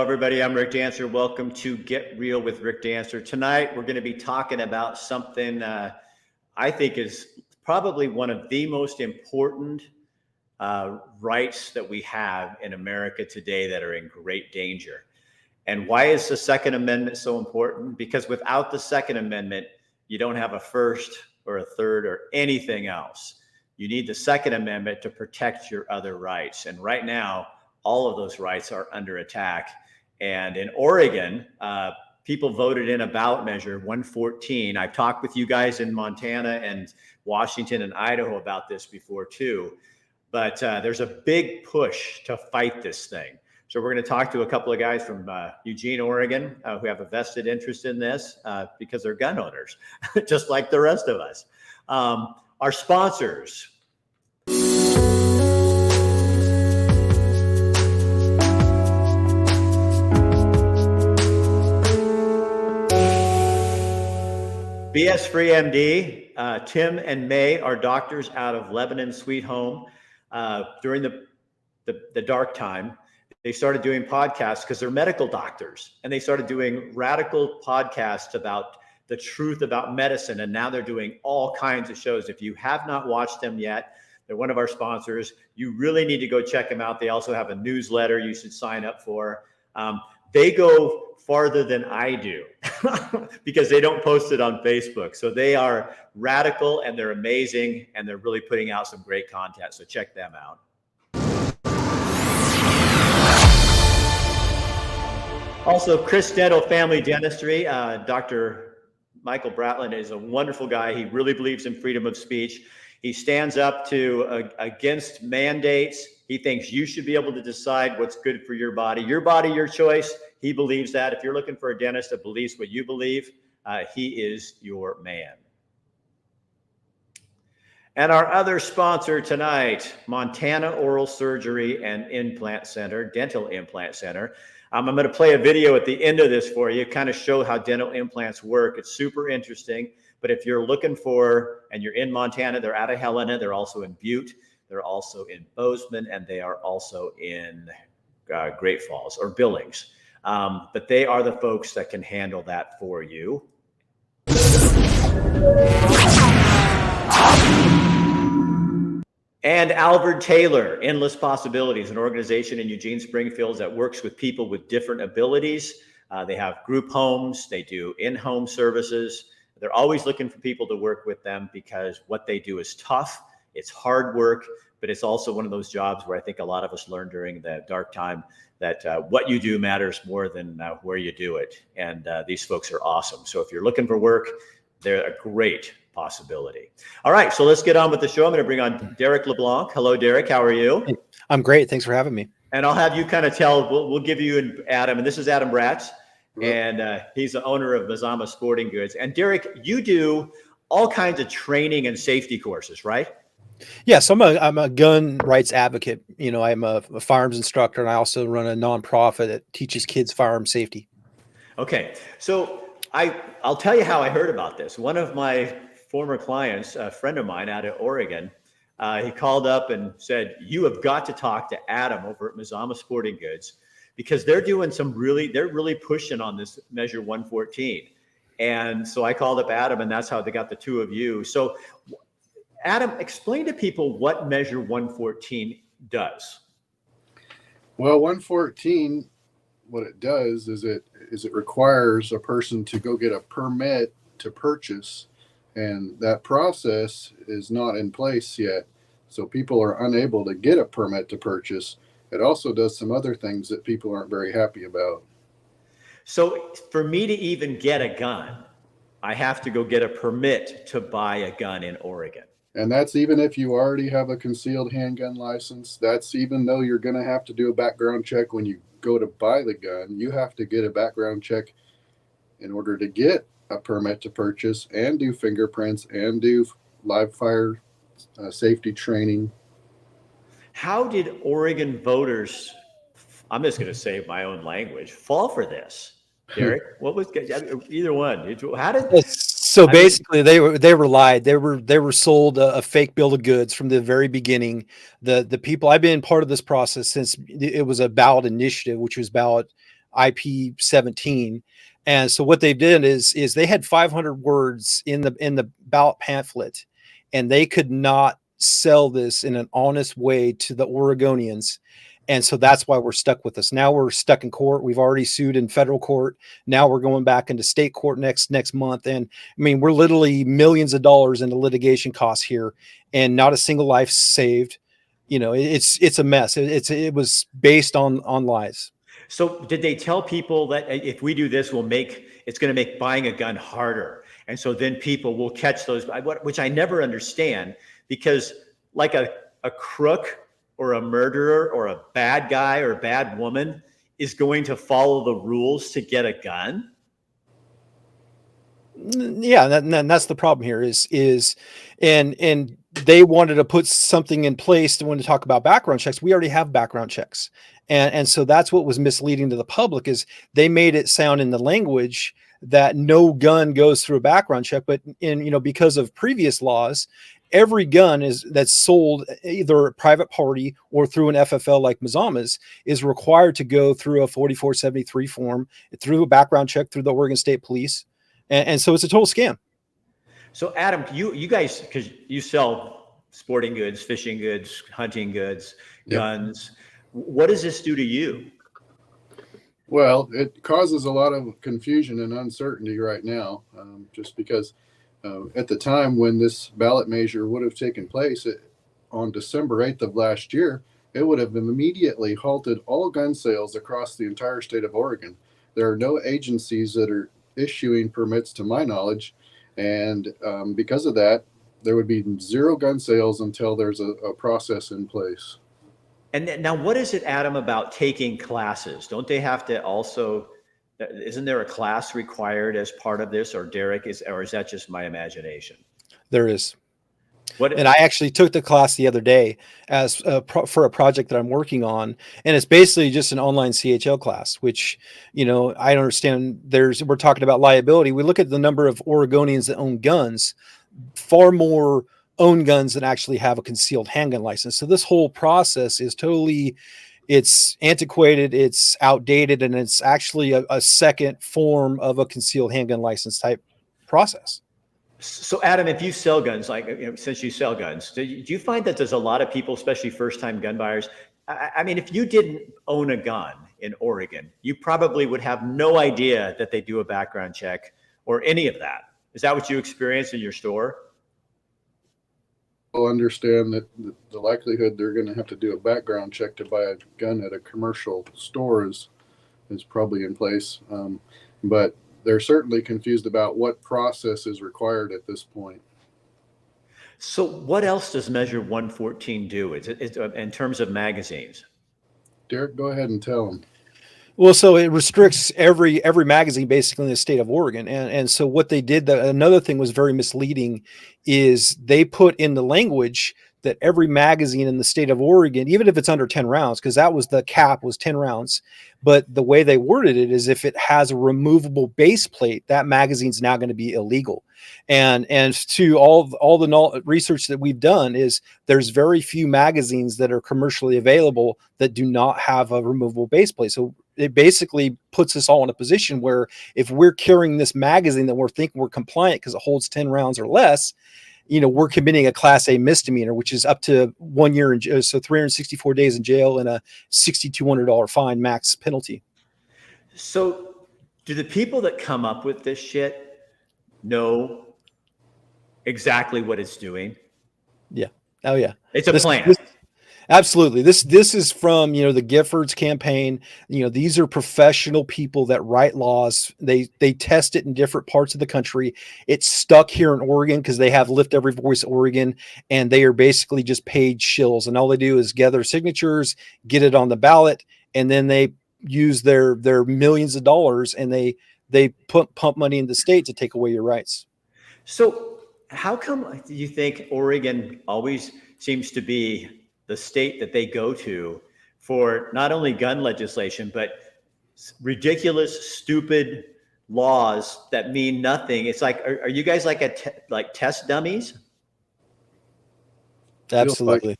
everybody. I'm Rick Dancer. Welcome to Get Real with Rick Dancer. Tonight, we're going to be talking about something I think is probably one of the most important rights that we have in America today that are in great danger. And why is the Second Amendment so important? Because without the Second Amendment, you don't have a first or a third or anything else. You need the Second Amendment to protect your other rights. And right now, all of those rights are under attack. And in Oregon, people voted in a ballot measure 114. I've talked with you guys in Montana and Washington and Idaho about this before too. But there's a big push to fight this thing. So we're going to talk to a couple of guys from Eugene, Oregon, who have a vested interest in this because they're gun owners, just like the rest of us. Our sponsors. BS Free MD, Tim and May are doctors out of Lebanon Sweet Home. During the dark time, they started doing podcasts because they're medical doctors, and they started doing radical podcasts about the truth about medicine. And now they're doing all kinds of shows. If you have not watched them yet, they're one of our sponsors. You really need to go check them out. They also have a newsletter you should sign up for. They go farther than I do because they don't post it on Facebook. So they are radical and they're amazing, and they're really putting out some great content. So check them out. Also, Chris Dental Family Dentistry. Dr. Michael Bratland is a wonderful guy. He really believes in freedom of speech. He stands up to against mandates. He thinks you should be able to decide what's good for your body, your choice. He believes that. If you're looking for a dentist that believes what you believe, he is your man. And our other sponsor tonight, Montana Oral Surgery and Implant Center, Dental Implant Center. I'm going to play a video at the end of this for you, kind of show how dental implants work. It's super interesting. But if you're looking for, and you're in Montana, they're out of Helena. They're also in Butte. They're also in Bozeman, and they are also in Great Falls or Billings. But they are the folks that can handle that for you. And Albert Taylor, Endless Possibilities, an organization in Eugene, Springfield that works with people with different abilities. They have group homes. They do in-home services. They're always looking for people to work with them because what they do is tough. It's hard work, but it's also one of those jobs where I think a lot of us learned during the dark time that what you do matters more than where you do it. And these folks are awesome. So if you're looking for work, they're a great possibility. All right, so let's get on with the show. I'm going to bring on Derek LeBlanc. Hello, Derek. How are you? Hey, I'm great. Thanks for having me. And I'll have you kind of tell, we'll give you and Adam, and this is Adam Bratz, and he's the owner of Mazama Sporting Goods. And Derek, you do all kinds of training and safety courses, right? Yes, I'm a gun rights advocate. You know, I'm a firearms instructor, and I also run a nonprofit that teaches kids firearm safety. Okay, so I'll tell you how I heard about this. One of my former clients, a friend of mine out of Oregon, he called up and said, "You have got to talk to Adam over at Mazama Sporting Goods because they're doing they're really pushing on this Measure 114." And so I called up Adam, and that's how they got the two of you. So Adam, explain to people what Measure 114 does. Well, 114, what it does is it requires a person to go get a permit to purchase, and that process is not in place yet. So people are unable to get a permit to purchase. It also does some other things that people aren't very happy about. So for me to even get a gun, I have to go get a permit to buy a gun in Oregon. And that's even if you already have a concealed handgun license. That's even though you're going to have to do a background check when you go to buy the gun. You have to get a background check in order to get a permit to purchase and do fingerprints and do live fire safety training. How did Oregon voters, I'm just going to say my own language, fall for this? Derek, what was either one? How did? So basically, they were lied. They were sold a fake bill of goods from the very beginning. The people, I've been part of this process since it was a ballot initiative, which was ballot IP-17. And so what they did is they had 500 words in the ballot pamphlet, and they could not sell this in an honest way to the Oregonians. And so that's why we're stuck with this. Now we're stuck in court. We've already sued in federal court. Now we're going back into state court next month. And I mean, we're literally millions of dollars into litigation costs here, and not a single life saved. You know, it's a mess. It was based on lies. So did they tell people that if we do this, it's going to make buying a gun harder? And so then people will catch those, which I never understand, because like a crook or a murderer or a bad guy or a bad woman is going to follow the rules to get a gun. Yeah, and that's the problem here and they wanted to put something in place to want to talk about background checks. We already have background checks. And so that's what was misleading to the public, is they made it sound in the language that no gun goes through a background check. But because of previous laws, every gun that's sold either a private party or through an FFL like Mazama's is required to go through a 4473 form, through a background check through the Oregon State Police. And so it's a total scam. So Adam, you guys, because you sell sporting goods, fishing goods, hunting goods, guns, what does this do to you? Well, it causes a lot of confusion and uncertainty right now, just because at the time when this ballot measure would have taken place on December 8th of last year, it would have immediately halted all gun sales across the entire state of Oregon. There are no agencies that are issuing permits to my knowledge. And because of that, there would be zero gun sales until there's a process in place. And now what is it, Adam, about taking classes? Don't they have to also, isn't there a class required as part of this, or Derek, or is that just my imagination? There is. And I actually took the class the other day as for a project that I'm working on, and it's basically just an online CHL class, which, I understand we're talking about liability. We look at the number of Oregonians that own guns, far more own guns than actually have a concealed handgun license. So this whole process is it's antiquated, it's outdated, and it's actually a second form of a concealed handgun license type process. So Adam, if you sell guns, since you sell guns, do you find that there's a lot of people, especially first-time gun buyers? I mean, if you didn't own a gun in Oregon, you probably would have no idea that they do a background check or any of that. Is that what you experience in your store? People understand that the likelihood they're going to have to do a background check to buy a gun at a commercial store is probably in place. But they're certainly confused about what process is required at this point. So what else does Measure 114 do? It's in terms of magazines? Derek, go ahead and tell them. Well, so it restricts every magazine basically in the state of Oregon. And so what they did, another thing was very misleading, is they put in the language that every magazine in the state of Oregon, even if it's under 10 rounds, because that was the cap, was 10 rounds. But the way they worded it is if it has a removable base plate, that magazine's now going to be illegal. And to all the research that we've done is there's very few magazines that are commercially available that do not have a removable base plate. So it basically puts us all in a position where if we're carrying this magazine that we're thinking we're compliant because it holds 10 rounds or less, we're committing a Class A misdemeanor, which is up to 1 year in jail, so 364 days in jail and a $6,200 fine max penalty. So do the people that come up with this shit know exactly what it's doing? Yeah. Oh yeah. It's a plan. Absolutely. This is from, the Giffords campaign. These are professional people that write laws. They test it in different parts of the country. It's stuck here in Oregon because they have Lift Every Voice Oregon, and they are basically just paid shills. And all they do is gather signatures, get it on the ballot, and then they use their millions of dollars and they pump money in the state to take away your rights. So how come do you think Oregon always seems to be the state that they go to for not only gun legislation, but ridiculous, stupid laws that mean nothing? It's like, are you guys like test dummies? Absolutely.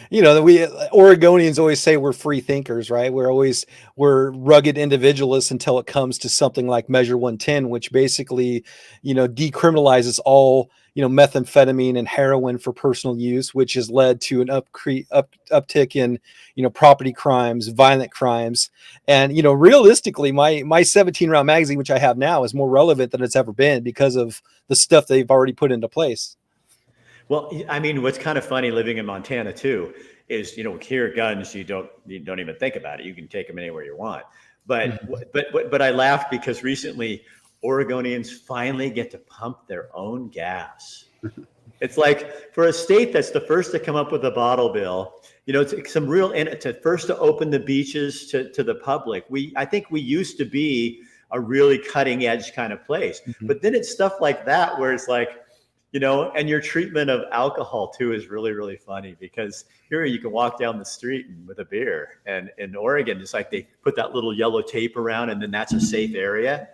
we Oregonians always say we're free thinkers, right? We're rugged individualists until it comes to something like Measure 110, which basically, decriminalizes all, methamphetamine and heroin for personal use, which has led to an uptick in, property crimes, violent crimes. And, realistically, my 17 round magazine, which I have now, is more relevant than it's ever been because of the stuff they've already put into place. Well, I mean, what's kind of funny living in Montana too is, here guns, you don't even think about it. You can take them anywhere you want. But Mhm. but I laugh because recently Oregonians finally get to pump their own gas. It's like for a state that's the first to come up with a bottle bill, it's some real to first to open the beaches to the public. I think we used to be a really cutting edge kind of place, Mhm. but then it's stuff like that where it's like, and your treatment of alcohol too is really, really funny because here you can walk down the street with a beer, and in Oregon, it's like they put that little yellow tape around, and then that's a safe area.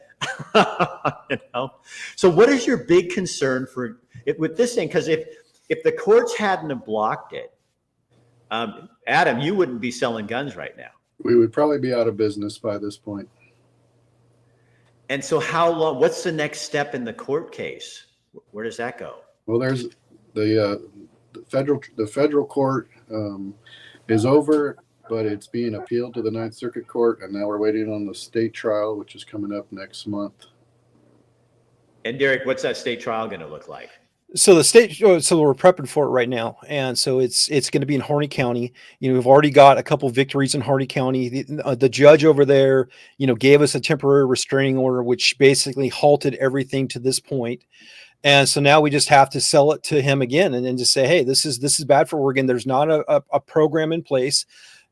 you know. So, what is your big concern for it with this thing? Because if the courts hadn't have blocked it, Adam, you wouldn't be selling guns right now. We would probably be out of business by this point. And so, how long? What's the next step in the court case? Where does that go? Well, there's the federal court is over, but it's being appealed to the Ninth Circuit Court, and now we're waiting on the state trial, which is coming up next month. And Derek, what's that state trial going to look like? So we're prepping for it right now, and so it's going to be in Harney County. We've already got a couple victories in Harney County. The judge over there, gave us a temporary restraining order, which basically halted everything to this point. And so now we just have to sell it to him again, and then just say, hey, this is bad for Oregon. There's not a program in place.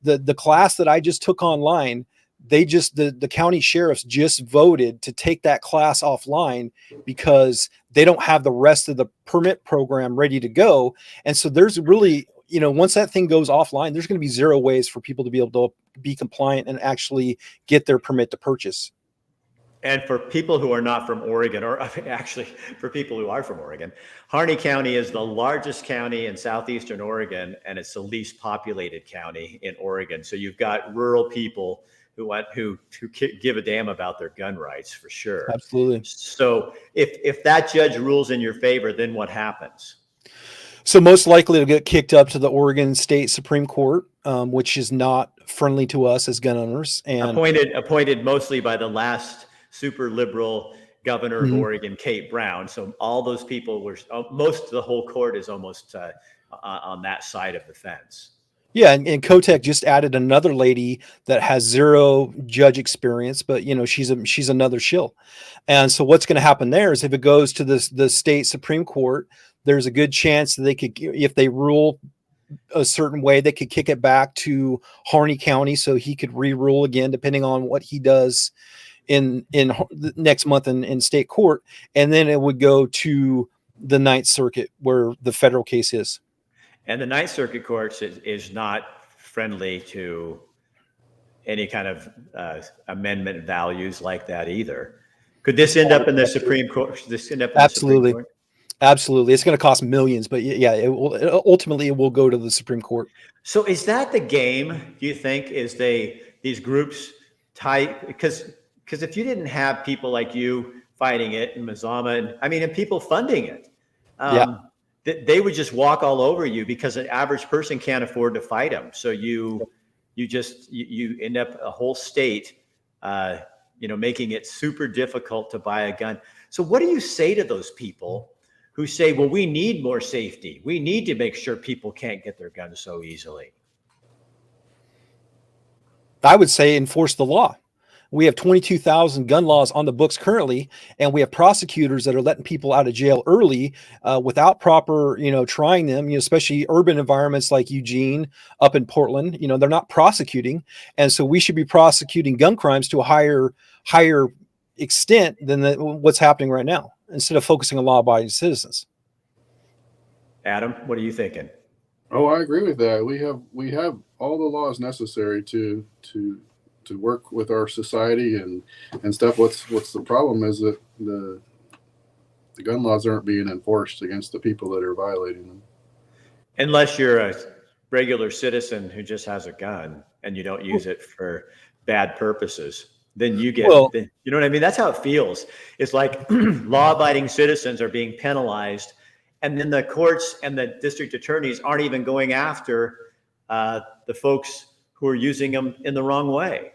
The class that I just took online, the county sheriffs just voted to take that class offline because they don't have the rest of the permit program ready to go. And so there's really, once that thing goes offline, there's going to be zero ways for people to be able to be compliant and actually get their permit to purchase. And for people who are not from Oregon, or actually for people who are from Oregon, Harney County is the largest county in southeastern Oregon, and it's the least populated county in Oregon. So you've got rural people who give a damn about their gun rights for sure. Absolutely. So if that judge rules in your favor, then what happens? So most likely it'll get kicked up to the Oregon State Supreme Court, which is not friendly to us as gun owners. And appointed mostly by the last super liberal governor of Oregon, Kate Brown. So all those people most of the whole court is almost on that side of the fence. Yeah, and Kotek just added another lady that has zero judge experience, but she's another shill. And so what's going to happen there is if it goes to the state Supreme Court, there's a good chance that they could, if they rule a certain way, they could kick it back to Harney County so he could re-rule again, depending on what he does in next month in state court, and then it would go to the Ninth Circuit where the federal case is. And the Ninth Circuit Court is not friendly to any kind of amendment values like that either. Could this end up in the Supreme Court? Should this end up in Absolutely. the Supreme Court? Absolutely. It's going to cost millions, but yeah, ultimately it will go to the Supreme Court. So is that the game, do you think, is these groups type, because if you didn't have people like you fighting it and Mazama and people funding it, they would just walk all over you because an average person can't afford to fight them. So you end up a whole state, making it super difficult to buy a gun. So what do you say to those people who say, well, we need more safety. We need to make sure people can't get their guns so easily? I would say enforce the law. We have 22,000 gun laws on the books currently, and we have prosecutors that are letting people out of jail early without proper, trying them, especially urban environments like Eugene, up in Portland, they're not prosecuting. And so we should be prosecuting gun crimes to a higher extent than what's happening right now, instead of focusing on law-abiding citizens. Adam, what are you thinking? Oh, I agree with that. We have all the laws necessary to work with our society and stuff. What's the problem is that the gun laws aren't being enforced against the people that are violating them. Unless you're a regular citizen who just has a gun and you don't use it for bad purposes, then you get, Well, you know what I mean? That's how it feels. It's like law-abiding citizens are being penalized, and then the courts and the district attorneys aren't even going after the folks who are using them in the wrong way.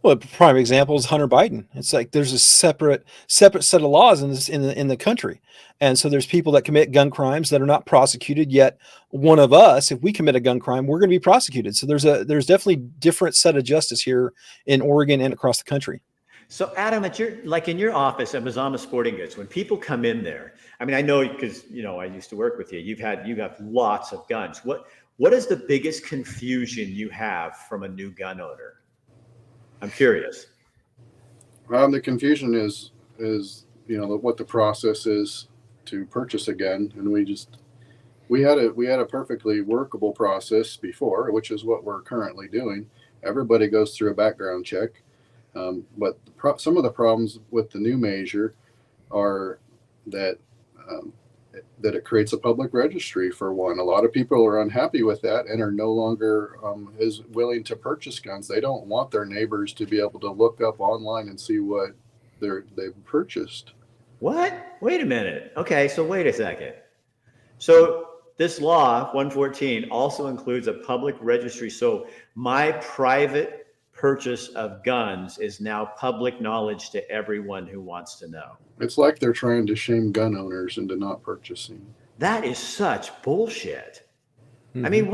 well, a prime example is Hunter Biden. It's like there's a separate set of laws in this in the country, and so there's people that commit gun crimes that are not prosecuted yet. One of us, if we commit a gun crime, we're going to be prosecuted. So there's definitely different set of justice here in Oregon and across the country. So Adam, at your, like in your office at Mazama Sporting Goods, when people come in there, I mean, I know because I used to work with you. You have lots of guns. What is the biggest confusion you have from a new gun owner? I'm curious. The confusion is what the process is to purchase a gun, and we had a perfectly workable process before, which is what we're currently doing. Everybody goes through a background check, but some of the problems with the new measure are that that it creates a public registry for one. A lot of people are unhappy with that and are no longer as willing to purchase guns. They don't want their neighbors to be able to look up online and see what they've purchased. What? Wait a minute. Okay, so wait a second. So this law 114 also includes a public registry. So my private purchase of guns is now public knowledge to everyone who wants to know. It's like they're trying to shame gun owners into not purchasing. That is such bullshit. Mm-hmm. I mean,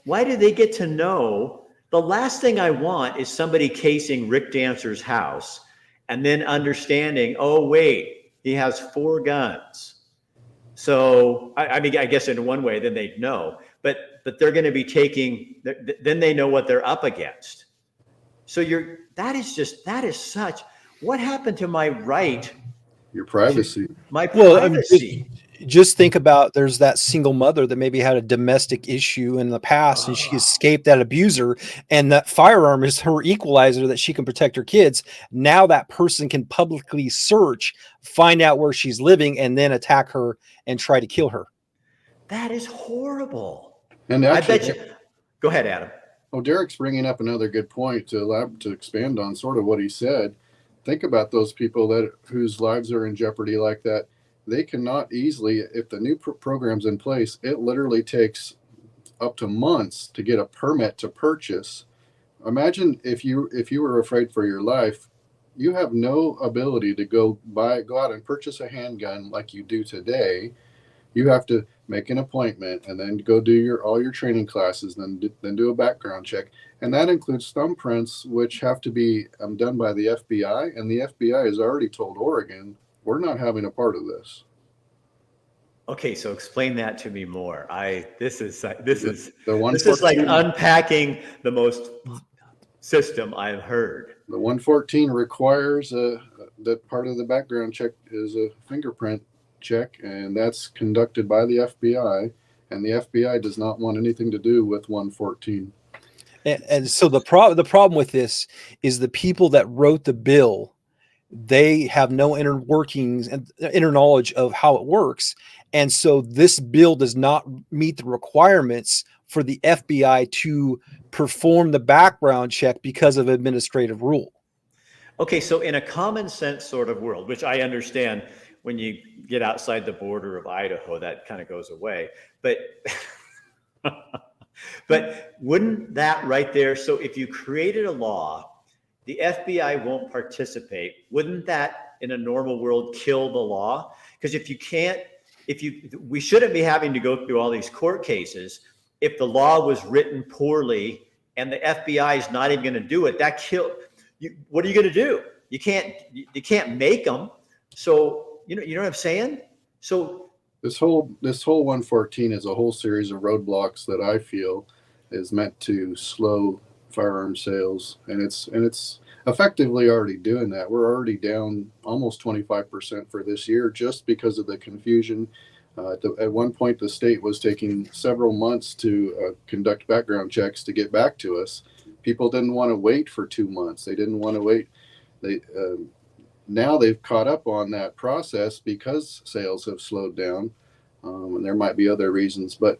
why do they get to know? The last thing I want is somebody casing Rick Dancer's house and then understanding, oh, wait, he has 4 guns. So, I mean, I guess in one way, then they'd know, but they're going to be then they know what they're up against. So that is such, what happened to my right? Your privacy. My privacy. Just think about there's that single mother that maybe had a domestic issue in the past and she escaped that abuser, and that firearm is her equalizer that she can protect her kids. Now that person can publicly search, find out where she's living, and then attack her and try to kill her. That is horrible. And actually, I bet you. Go ahead, Adam. Oh, Derek's bringing up another good point to expand on sort of what he said. Think about those people whose lives are in jeopardy like that. They cannot easily, if the new program's in place, it literally takes up to months to get a permit to purchase. Imagine if you were afraid for your life, you have no ability to go out and purchase a handgun like you do today. You have to make an appointment and then go do all your training classes, then do a background check. And that includes thumbprints, which have to be done by the FBI. And the FBI has already told Oregon, we're not having a part of this. Okay, so explain that to me more. This is like unpacking the most system I've heard. The 114 requires that part of the background check is a fingerprint check, and that's conducted by the FBI, and the FBI does not want anything to do with 114. And so the problem with this is the people that wrote the bill, they have no inner workings and inner knowledge of how it works. And so this bill does not meet the requirements for the FBI to perform the background check because of administrative rule. Okay, so in a common sense sort of world, which I understand when you get outside the border of Idaho, that kind of goes away. But but wouldn't that right there, so if you created a law, the FBI won't participate, wouldn't that in a normal world kill the law? Because we shouldn't be having to go through all these court cases. If the law was written poorly and the FBI is not even going to do it, what are you going to do? You can't make them. So you know what I'm saying? So this whole 114 is a whole series of roadblocks that I feel is meant to slow firearm sales, and it's effectively already doing that. We're already down almost 25% for this year just because of the confusion. At one point, the state was taking several months to conduct background checks to get back to us. People didn't want to wait for 2 months. They didn't want to wait. Now they've caught up on that process because sales have slowed down, and there might be other reasons. But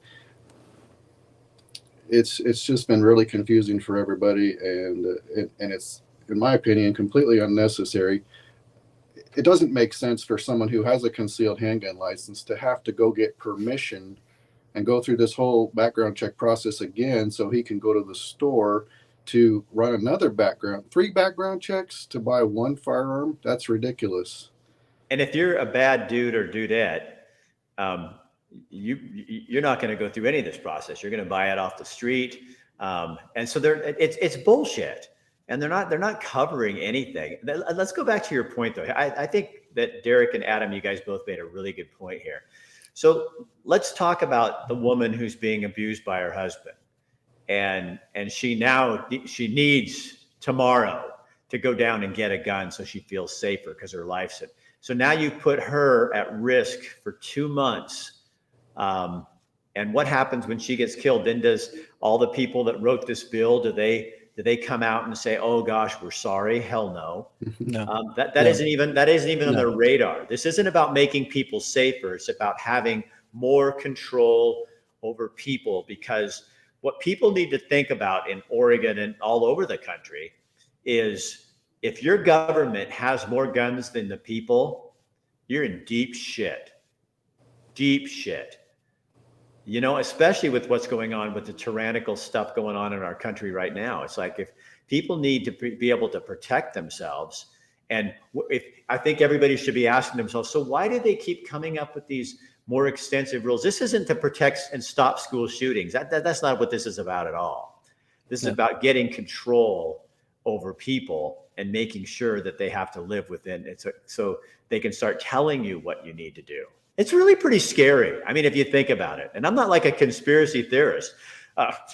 it's just been really confusing for everybody, and it's, in my opinion, completely unnecessary. It doesn't make sense for someone who has a concealed handgun license to have to go get permission and go through this whole background check process again so he can go to the store to run another three background checks to buy one firearm. That's ridiculous. And if you're a bad dude or dudette, um, you're not going to go through any of this process. You're going to buy it off the street, and so it's bullshit. And they're not covering anything. Let's go back to your point, though. I think that Derek and Adam, you guys both made a really good point here. So let's talk about the woman who's being abused by her husband, and she needs tomorrow to go down and get a gun so she feels safer because her life's at. So now you put her at risk for 2 months. And what happens when she gets killed? Then does all the people that wrote this bill, do they come out and say, "Oh gosh, we're sorry"? Hell no. No. That isn't even on their radar. This isn't about making people safer. It's about having more control over people, because what people need to think about in Oregon and all over the country is, if your government has more guns than the people, you're in deep shit. Deep shit. You know, especially with what's going on with the tyrannical stuff going on in our country right now. It's like, if people need to be able to protect themselves, and if I think everybody should be asking themselves, so why do they keep coming up with these more extensive rules? This isn't to protect and stop school shootings. That's not what this is about at all. This is about getting control over people and making sure that they have to live within it, so they can start telling you what you need to do. It's really pretty scary. I mean, if you think about it, and I'm not like a conspiracy theorist, but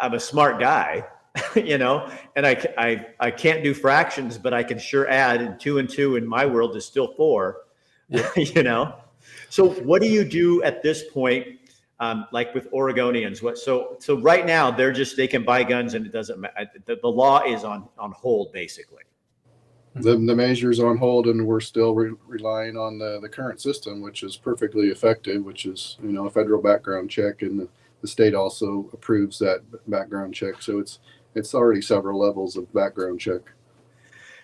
I'm a smart guy, and I can't do fractions, but I can sure add, and 2 and 2 in my world is still 4, So what do you do at this point? Like with Oregonians, so right now they can buy guns and it doesn't matter. The law is on hold, basically. The measure's on hold, and we're still relying on the current system, which is perfectly effective, which is, a federal background check, and the state also approves that background check. So it's already several levels of background check.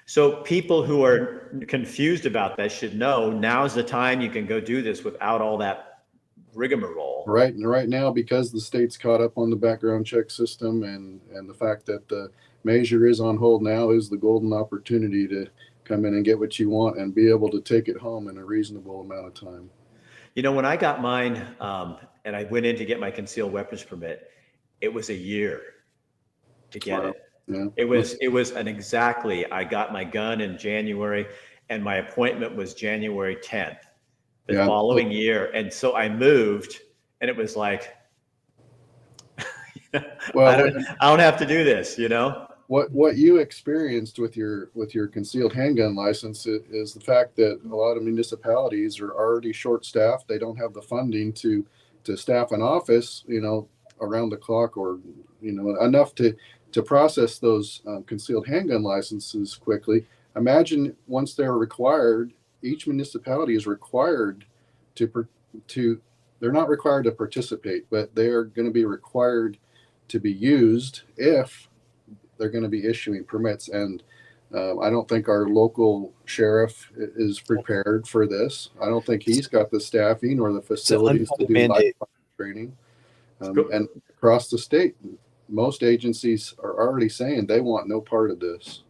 So people who are confused about that should know now's the time you can go do this without all that rigmarole. Right. And right now, because the state's caught up on the background check system, and the fact that the measure is on hold now, is the golden opportunity to come in and get what you want and be able to take it home in a reasonable amount of time. When I got mine, and I went in to get my concealed weapons permit, it was a year to get it. Yeah. It was I got my gun in January, and my appointment was January 10th, the following year. And so I moved, and it was like, well, I don't have to do this, What you experienced with your concealed handgun license is the fact that a lot of municipalities are already short-staffed. They don't have the funding to staff an office, around the clock, or enough to process those concealed handgun licenses quickly. Imagine once they're required, each municipality is required to they're not required to participate, but they're going to be required to be used if they're going to be issuing permits. And I don't think our local sheriff is prepared for this. I don't think he's got the staffing or the facilities to do live training. And across the state, most agencies are already saying they want no part of this.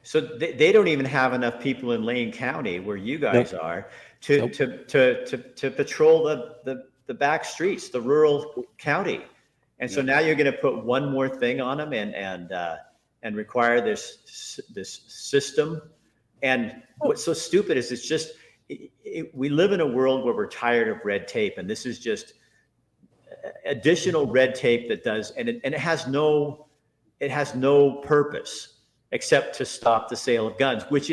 So they don't even have enough people in Lane County, where you guys are, to patrol the back streets, the rural county. And so now you're going to put one more thing on them and require this system. And what's so stupid is it's just we live in a world where we're tired of red tape, and this is just additional red tape that does, and it has no purpose except to stop the sale of guns, which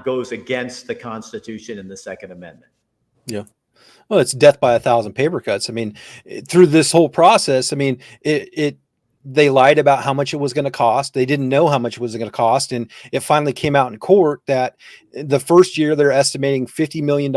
goes against the Constitution and the Second Amendment. Yeah. Well, it's death by 1,000 paper cuts. I mean, through this whole process, I mean, they lied about how much it was going to cost. They didn't know how much it was going to cost. And it finally came out in court that the first year they're estimating $50 million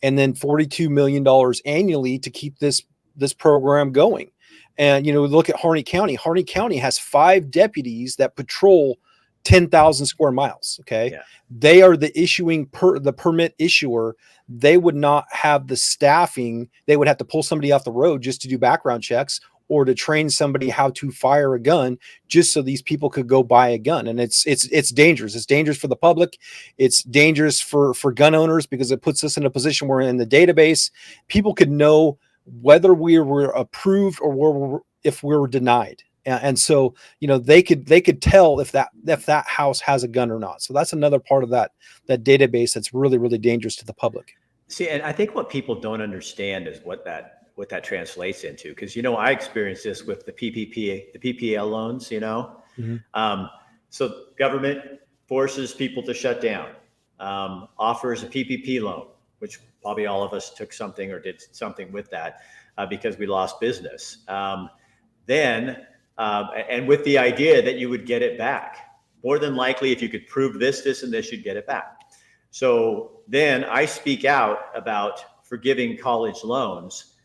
and then $42 million annually to keep this this program going. And, look at Harney County. Harney County has 5 deputies that patrol 10,000 square miles. Okay. Yeah. They are the the permit issuer. They would not have the staffing. They would have to pull somebody off the road just to do background checks or to train somebody how to fire a gun just so these people could go buy a gun. And it's dangerous. It's dangerous for the public. It's dangerous for gun owners because it puts us in a position where in the database, people could know whether we were approved or if we were denied. And so, they could tell if that house has a gun or not. So that's another part of that database that's really, really dangerous to the public. See, and I think what people don't understand is what that translates into. Because, I experienced this with the PPL loans, Mm-hmm. So government forces people to shut down, offers a PPP loan, which probably all of us took something or did something with that because we lost business. And with the idea that you would get it back. More than likely, if you could prove this, and this, you'd get it back. So then I speak out about forgiving college loans,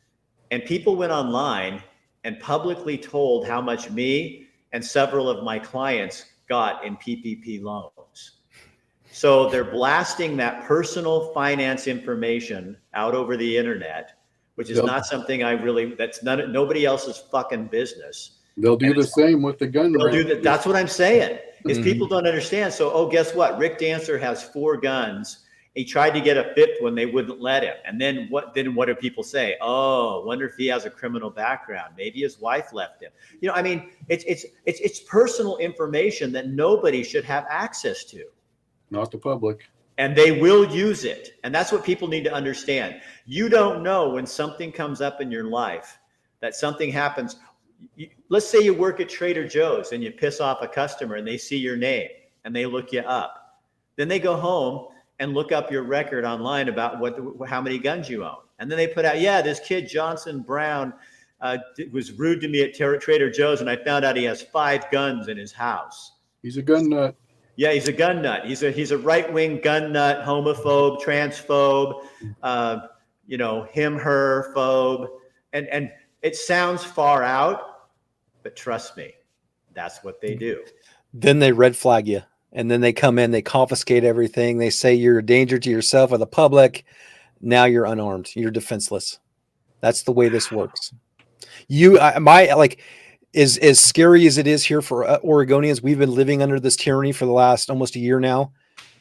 and people went online and publicly told how much me and several of my clients got in PPP loans. So they're blasting that personal finance information out over the internet, which is not something nobody else's fucking business. They'll do the same with the gun. That's what I'm saying. Is Mm-hmm. people don't understand. So, guess what? Rick Dancer has 4 guns. He tried to get a 5th one, they wouldn't let him. And then what do people say? Oh, wonder if he has a criminal background. Maybe his wife left him. It's personal information that nobody should have access to. Not the public. And they will use it. And that's what people need to understand. You don't know when something comes up in your life, that something happens. Let's say you work at Trader Joe's and you piss off a customer and they see your name and they look you up. Then they go home and look up your record online about how many guns you own. And then they put out, this kid Johnson Brown was rude to me at Trader Joe's, and I found out he has 5 guns in his house. He's a gun nut. Yeah, he's a gun nut. He's a right-wing gun nut, homophobe, transphobe, him, her phobe. And it sounds far out, but trust me, that's what they do. Then they red flag you. And then they come in, they confiscate everything. They say you're a danger to yourself or the public. Now you're unarmed. You're defenseless. That's the way this works. As scary as it is here for Oregonians, we've been living under this tyranny for the last almost a year now.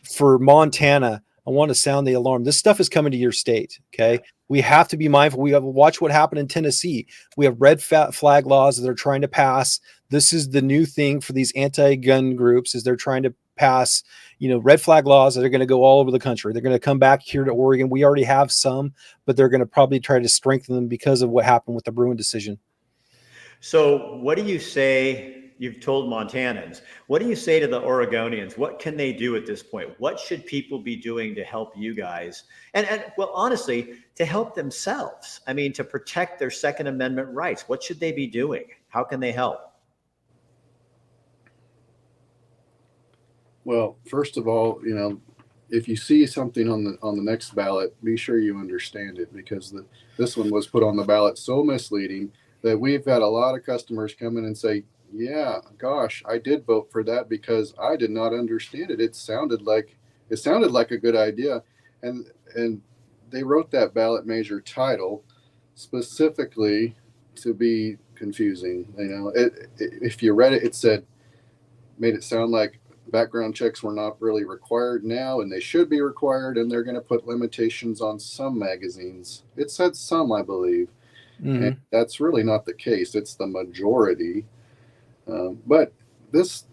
For Montana, I want to sound the alarm. This stuff is coming to your state. Okay. We have to be mindful. We have to watch what happened in Tennessee. We have red flag laws that they're trying to pass. This is the new thing for these anti-gun groups, is they're trying to pass, red flag laws that are going to go all over the country. They're going to come back here to Oregon. We already have some, but they're going to probably try to strengthen them because of what happened with the Bruin decision. So what do you say? You've told Montanans. What do you say to the Oregonians? What can they do at this point? What should people be doing to help you guys? And well, honestly, to help themselves. I mean, to protect their Second Amendment rights. What should they be doing? How can they help? Well, first of all, if you see something on the next ballot, be sure you understand it, because this one was put on the ballot so misleading that we've had a lot of customers come in and say, yeah, gosh, I did vote for that because I did not understand it. It sounded like a good idea. And they wrote that ballot measure title specifically to be confusing. If you read it, it made it sound like background checks were not really required now, and they should be required, and they're going to put limitations on some magazines. It said some, I believe. Mm-hmm. And that's really not the case. It's the majority. But this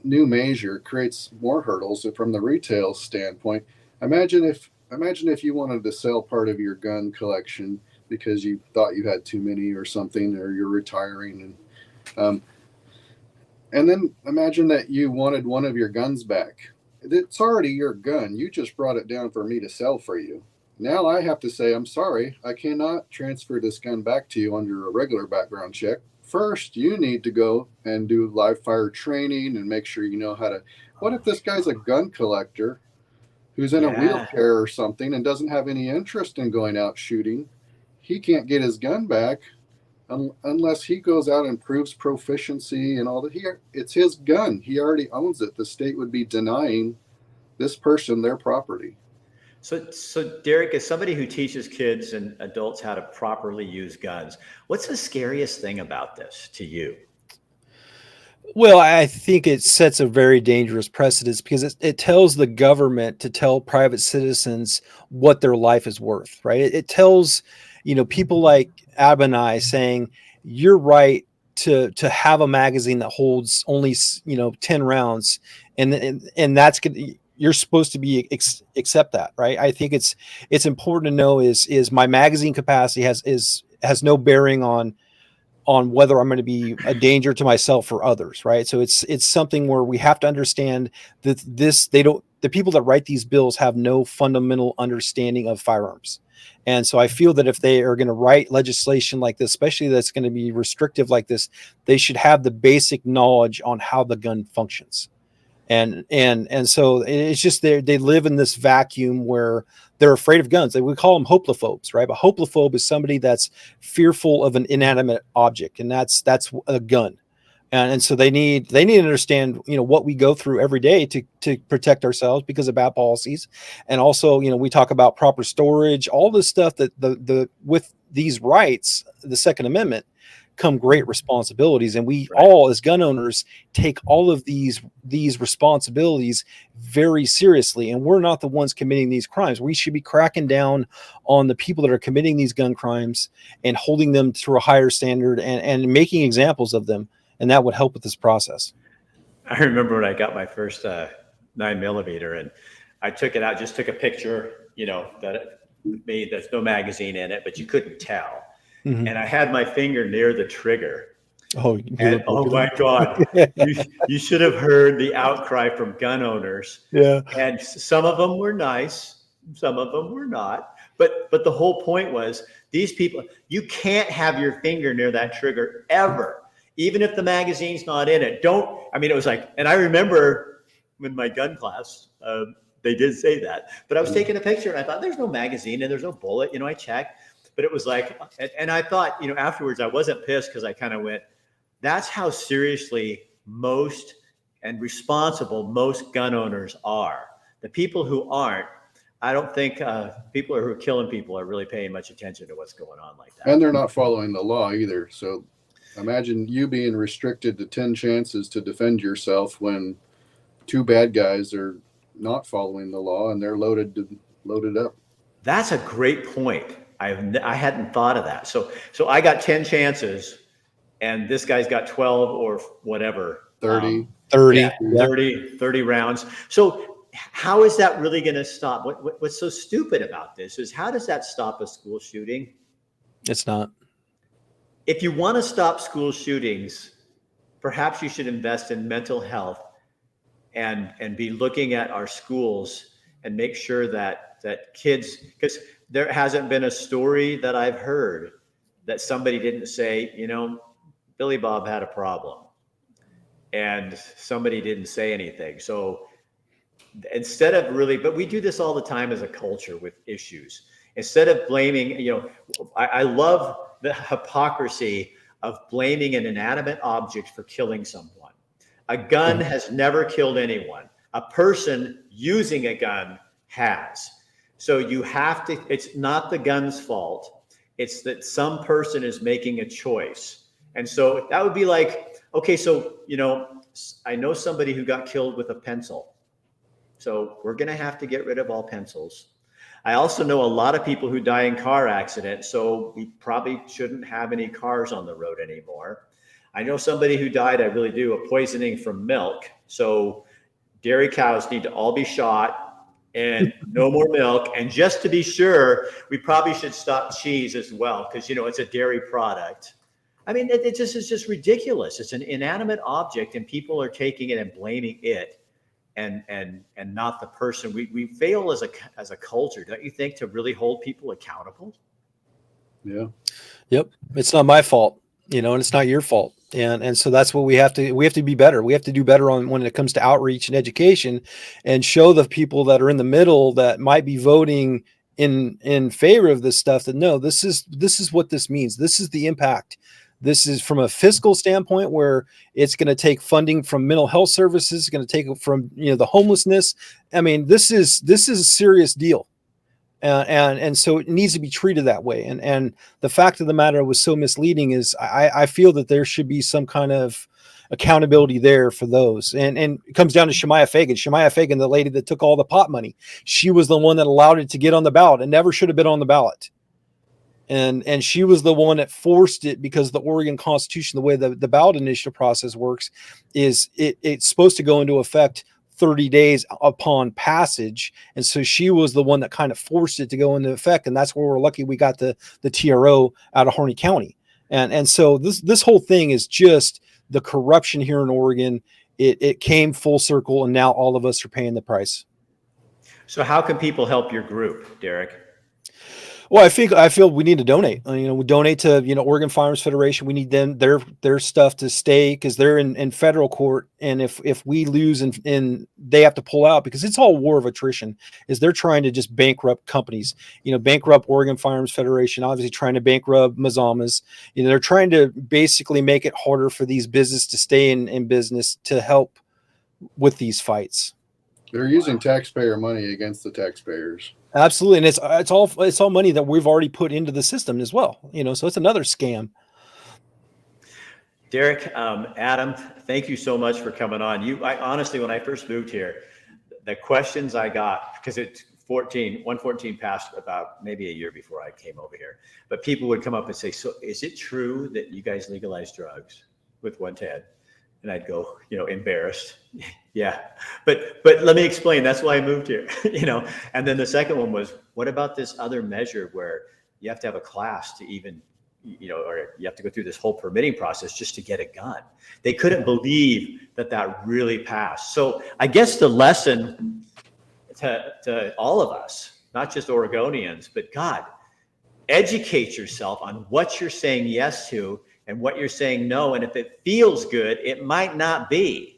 new measure creates more hurdles from the retail standpoint. Imagine if you wanted to sell part of your gun collection because you thought you had too many or something, or you're retiring, and then imagine that you wanted one of your guns back. It's already your gun. You just brought it down for me to sell for you. Now I have to say, I'm sorry, I cannot transfer this gun back to you under a regular background check. First, you need to go and do live fire training and make sure you know how to. What if this guy's a gun collector who's in a wheelchair or something and doesn't have any interest in going out shooting? he can't get his gun back unless he goes out and proves proficiency and all that. It's his gun. He already owns it. The state would be denying this person their property. So Derek, as somebody who teaches kids and adults how to properly use guns, what's the scariest thing about this to you? Well, I think it sets a very dangerous precedent because it tells the government to tell private citizens what their life is worth, right? It tells, people like Ab and I saying, you're right to have a magazine that holds only, 10 rounds. And that's good. You're supposed to be accept that, right? I think it's important to know is my magazine capacity has no bearing on whether I'm going to be a danger to myself or others, right? So it's something where we have to understand that the people that write these bills have no fundamental understanding of firearms. And so I feel that if they are going to write legislation like this, especially that's going to be restrictive like this, they should have the basic knowledge on how the gun functions. And so it's just they live in this vacuum where they're afraid of guns. We call them hoplophobes, right? But hoplophobe is somebody that's fearful of an inanimate object, and that's a gun. And so they need to understand, what we go through every day to protect ourselves because of bad policies. And also, we talk about proper storage, all this stuff that the with these rights, the Second Amendment, come great responsibilities, and we all as gun owners take all of these responsibilities very seriously, and we're not the ones committing these crimes. We should be cracking down on the people that are committing these gun crimes and holding them to a higher standard and making examples of them, and that would help with this process. I remember when I got my first 9mm, and I took it out, just took a picture, that there's no magazine in it, but you couldn't tell. Mm-hmm. And I had my finger near the trigger. Oh my God. you should have heard the outcry from gun owners. Yeah. And some of them were nice, some of them were not. But the whole point was, these people, you can't have your finger near that trigger ever, even if the magazine's not in it. It was like, and I remember in my gun class, they did say that, but I was taking a picture and I thought, there's no magazine and there's no bullet. I checked. But it was like, and I thought, afterwards, I wasn't pissed because I kind of went, that's how seriously most and responsible most gun owners are. The people who aren't, I don't think people who are killing people are really paying much attention to what's going on like that. And they're not following the law either. So imagine you being restricted to 10 chances to defend yourself when two bad guys are not following the law and they're loaded up. That's a great point. I hadn't thought of that. So I got 10 chances and this guy's got 12 or whatever. 30. 30 rounds. So how is that really going to stop? What's so stupid about this is, how does that stop a school shooting? It's not. If you want to stop school shootings, perhaps you should invest in mental health and be looking at our schools and make sure that kids, because there hasn't been a story that I've heard that somebody didn't say, Billy Bob had a problem and somebody didn't say anything. So instead of but we do this all the time as a culture with issues. Instead of blaming, I love the hypocrisy of blaming an inanimate object for killing someone. A gun has never killed anyone. A person using a gun has. So you have to, it's not the gun's fault. It's that some person is making a choice. And so that would be like, okay, so, I know somebody who got killed with a pencil. So we're going to have to get rid of all pencils. I also know a lot of people who die in car accidents. So we probably shouldn't have any cars on the road anymore. I know somebody who died, I really do, of poisoning from milk. So dairy cows need to all be shot and no more milk. And just to be sure, we probably should stop cheese as well, because, it's a dairy product. It just is just ridiculous. It's an inanimate object and people are taking it and blaming it and not the person. We fail as a culture, don't you think, to really hold people accountable? Yeah. Yep. It's not my fault, and it's not your fault. And so that's what we have to be better. We have to do better on when it comes to outreach and education, and show the people that are in the middle that might be voting in favor of this stuff, that no, this is what this means. This is the impact. This is from a fiscal standpoint, where it's going to take funding from mental health services, it's going to take it from, the homelessness. I mean, this is a serious deal. And so it needs to be treated that way. And the fact of the matter was so misleading is I feel that there should be some kind of accountability there for those. And it comes down to Shemaiah Fagan, the lady that took all the pot money. She was the one that allowed it to get on the ballot and never should have been on the ballot. And she was the one that forced it, because the Oregon Constitution, the way the ballot initiative process works, is it's supposed to go into effect 30 days upon passage. And so she was the one that kind of forced it to go into effect. And that's where we're lucky we got the TRO out of Harney County. And so this whole thing is just the corruption here in Oregon. It came full circle, and now all of us are paying the price. So how can people help your group, Derek? Well, I feel we need to donate. We donate to Oregon Farmers Federation. We need their stuff to stay, because they're in federal court, and if we lose and they have to pull out, because it's all war of attrition. Is they're trying to just bankrupt companies. Bankrupt Oregon Farmers Federation. Obviously, trying to bankrupt Mazamas. They're trying to basically make it harder for these businesses to stay in business, to help with these fights. They're using taxpayer money against the taxpayers. Absolutely. And it's all money that we've already put into the system as well. So it's another scam. Derek, Adam, thank you so much for coming on. I honestly, when I first moved here, the questions I got, because it's 114 passed about maybe a year before I came over here, but people would come up and say, so is it true that you guys legalize drugs with 110? And I'd go, embarrassed. Yeah, but let me explain. That's why I moved here, And then the second one was, what about this other measure where you have to have a class to even, or you have to go through this whole permitting process just to get a gun? They couldn't believe that really passed. So I guess the lesson to all of us, not just Oregonians, but God, educate yourself on what you're saying yes to and what you're saying no. And if it feels good, it might not be.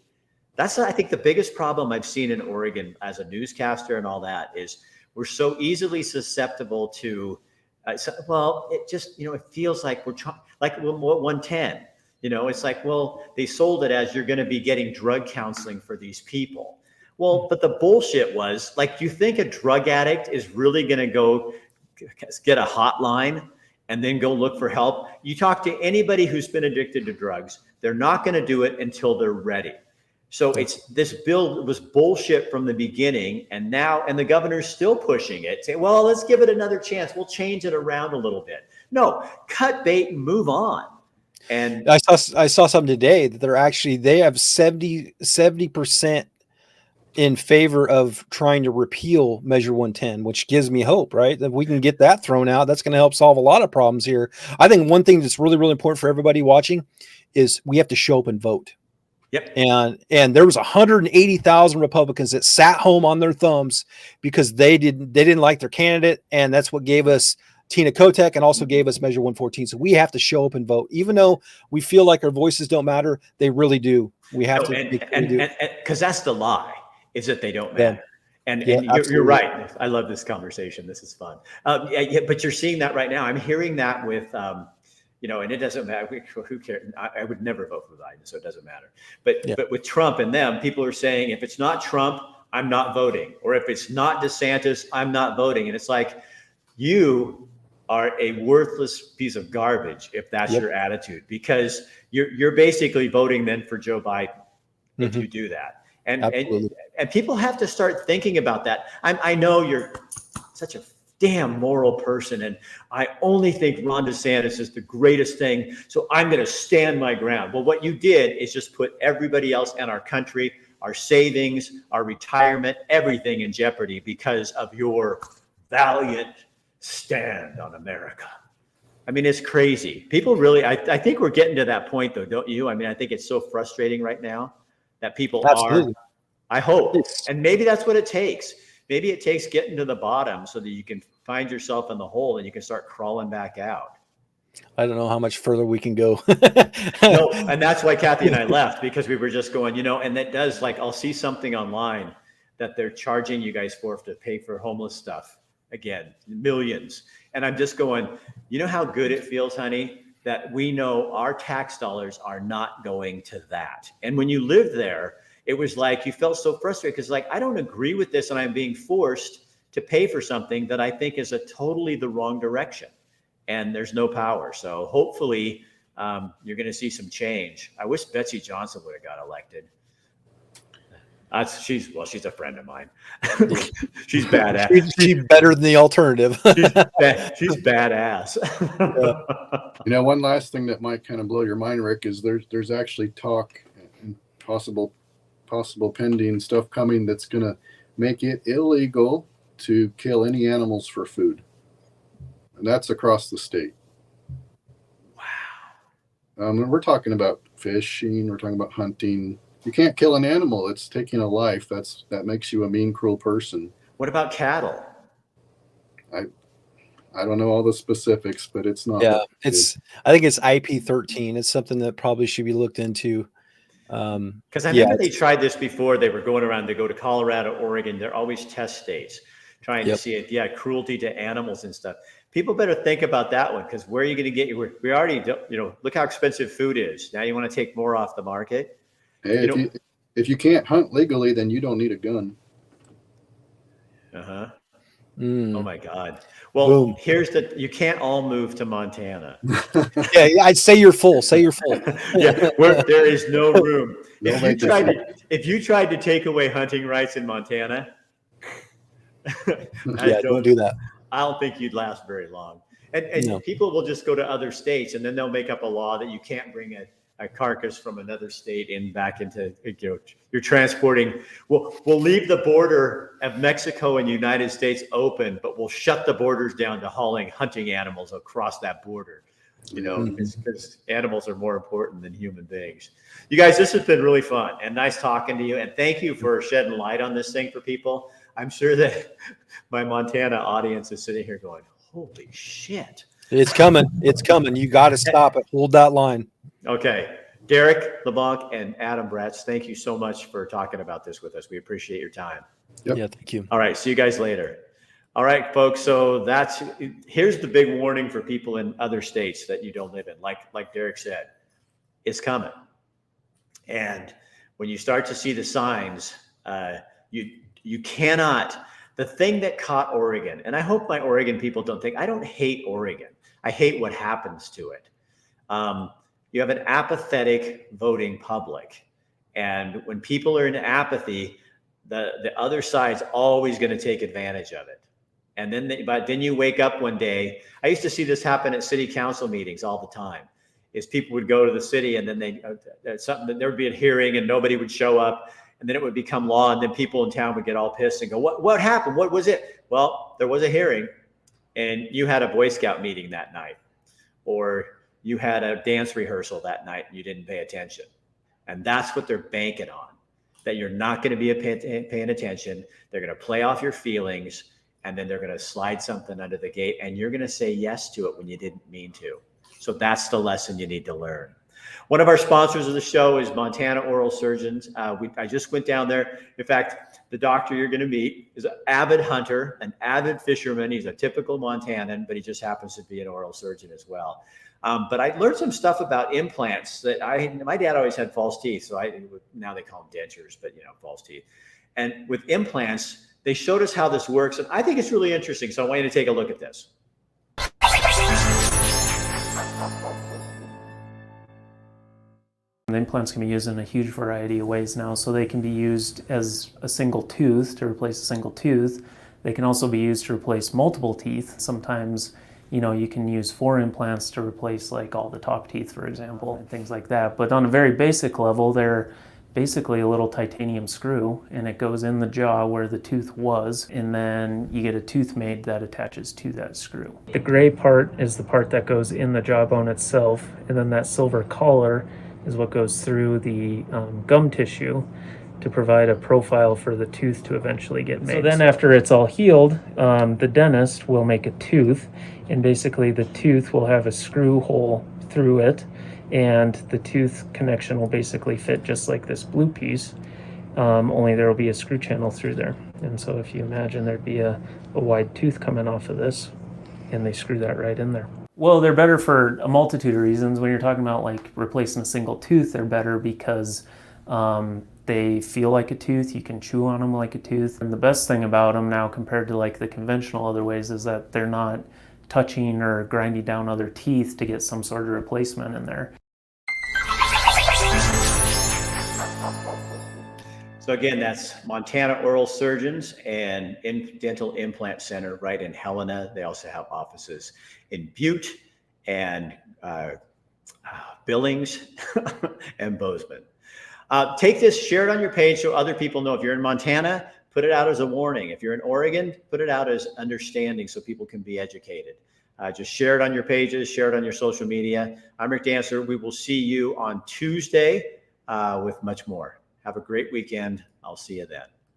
That's, I think, the biggest problem I've seen in Oregon as a newscaster and all that is we're so easily susceptible to, it just, it feels like we're trying, like 110, it's like, well, they sold it as you're going to be getting drug counseling for these people. Well, but the bullshit was, like, do you think a drug addict is really going to go get a hotline and then go look for help? You talk to anybody who's been addicted to drugs, they're not going to do it until they're ready. So this bill was bullshit from the beginning, and the governor's still pushing it, saying, well, let's give it another chance. We'll change it around a little bit. No, cut bait and move on. And I saw something today that they have 70% in favor of trying to repeal Measure 110, which gives me hope, right? That we can get that thrown out. That's going to help solve a lot of problems here. I think one thing that's really, really important for everybody watching is we have to show up and vote. Yep. And there was 180,000 Republicans that sat home on their thumbs because they didn't like their candidate, and that's what gave us Tina Kotek and also gave us Measure 114. So we have to show up and vote, even though we feel like our voices don't matter. They really do. We have to, because that's the lie, is that they don't matter. And you're right. I love this conversation. This is fun. But you're seeing that right now. I'm hearing that with. And it doesn't matter. Who cares? I would never vote for Biden, so it doesn't matter. But with Trump and them, people are saying, if it's not Trump, I'm not voting. Or if it's not DeSantis, I'm not voting. And it's like, you are a worthless piece of garbage if that's your attitude, because you're basically voting then for Joe Biden if you do that. And people have to start thinking about that. I know you're such a damn moral person, and I only think Ron DeSantis is the greatest thing, so I'm going to stand my ground. Well, what you did is just put everybody else in our country, our savings, our retirement, everything in jeopardy because of your valiant stand on America. I mean, it's crazy. People really, I think we're getting to that point, though, don't you? I mean, I think it's so frustrating right now that people are. I hope. And maybe that's what it takes. Maybe it takes getting to the bottom so that you can find yourself in the hole and you can start crawling back out. I don't know how much further we can go. No, and that's why Kathy and I left, because we were just going, and that does, like, I'll see something online that they're charging you guys to pay for homeless stuff. again, millions. And I'm just going, you know how good it feels, honey, that we know our tax dollars are not going to that. And when you lived there, it was like you felt so frustrated because like, I don't agree with this and I'm being forced to pay for something that I think is a totally the wrong direction. And there's no power. So hopefully you're going to see some change. I wish Betsy Johnson would have got elected. She's a friend of mine. She's badass. She's better than the alternative. She's badass. You know, one last thing that might kind of blow your mind, Rick, is there's actually talk and possible pending stuff coming that's going to make it illegal to kill any animals for food, and that's across the state. Wow. We're talking about fishing. We're talking about hunting. You can't kill an animal. It's taking a life. That makes you a mean, cruel person. What about cattle? I don't know all the specifics, but it's not. Yeah, I think it's IP13. It's something that probably should be looked into. Because I remember they tried this before. They were going around to go to Colorado, Oregon. They're always test states trying to see it. Yeah, cruelty to animals and stuff. People better think about that one because where are you going to get your? We already, look how expensive food is. Now you want to take more off the market. Hey, if you can't hunt legally, then you don't need a gun. Uh-huh. Mm. Oh my God. Well, Boom. you can't all move to Montana. Yeah, I'd say you're full. Say you're full. Yeah, where there is no room. No If you tried to take away hunting rights in Montana, don't do that. I don't think you'd last very long. And people will just go to other states and then they'll make up a law that you can't bring a carcass from another state back into, you're transporting. We'll leave the border of Mexico and United States open, but we'll shut the borders down to hauling hunting animals across that border, because animals are more important than human beings. You guys, this has been really fun and nice talking to you. And thank you for shedding light on this thing for people. I'm sure that my Montana audience is sitting here going, holy shit. It's coming. It's coming. You got to stop it. Hold that line. Okay. Derek LeBlanc and Adam Bratz, thank you so much for talking about this with us. We appreciate your time. Yep. Yeah, thank you. All right. See you guys later. All right, folks. So here's the big warning for people in other states that you don't live in. Like Derek said, it's coming. And when you start to see the signs, you cannot. The thing that caught Oregon, and I hope my Oregon people don't think, I don't hate Oregon. I hate what happens to it. You have an apathetic voting public. And when people are in apathy, the other side's always going to take advantage of it. And then you wake up one day. I used to see this happen at city council meetings all the time. Is people would go to the city and then there would be a hearing and nobody would show up. And then it would become law. And then people in town would get all pissed and go, what happened? What was it? Well, there was a hearing and you had a Boy Scout meeting that night, or you had a dance rehearsal that night and you didn't pay attention. And that's what they're banking on, that you're not going to be paying attention. They're going to play off your feelings and then they're going to slide something under the gate and you're going to say yes to it when you didn't mean to. So that's the lesson you need to learn. One of our sponsors of the show is Montana Oral Surgeons. I just went down there. In fact, the doctor you're going to meet is an avid hunter, an avid fisherman. He's a typical Montanan, but he just happens to be an oral surgeon as well. But I learned some stuff about implants that my dad always had false teeth. So now they call them dentures, but false teeth. And with implants, they showed us how this works. And I think it's really interesting. So I want you to take a look at this. The implants can be used in a huge variety of ways now. So they can be used as a single tooth to replace a single tooth. They can also be used to replace multiple teeth. Sometimes, you can use 4 implants to replace like all the top teeth, for example, and things like that. But on a very basic level, they're basically a little titanium screw and it goes in the jaw where the tooth was, and then you get a tooth made that attaches to that screw. The gray part is the part that goes in the jawbone itself, and then that silver collar is what goes through the gum tissue to provide a profile for the tooth to eventually get made. So then after it's all healed, the dentist will make a tooth, and basically the tooth will have a screw hole through it, and the tooth connection will basically fit just like this blue piece. only there will be a screw channel through there. And so if you imagine there'd be a wide tooth coming off of this, and they screw that right in there. Well, they're better for a multitude of reasons. When you're talking about like replacing a single tooth, they're better because they feel like a tooth. You can chew on them like a tooth. And the best thing about them now compared to like the conventional other ways is that they're not touching or grinding down other teeth to get some sort of replacement in there. So again, that's Montana Oral Surgeons and Dental Implant Center right in Helena. They also have offices in Butte and Billings and Bozeman. Take this, share it on your page so other people know. If you're in Montana, put it out as a warning. If you're in Oregon, put it out as understanding so people can be educated. Just share it on your pages, share it on your social media. I'm Rick Dancer. We will see you on Tuesday with much more. Have a great weekend. I'll see you then.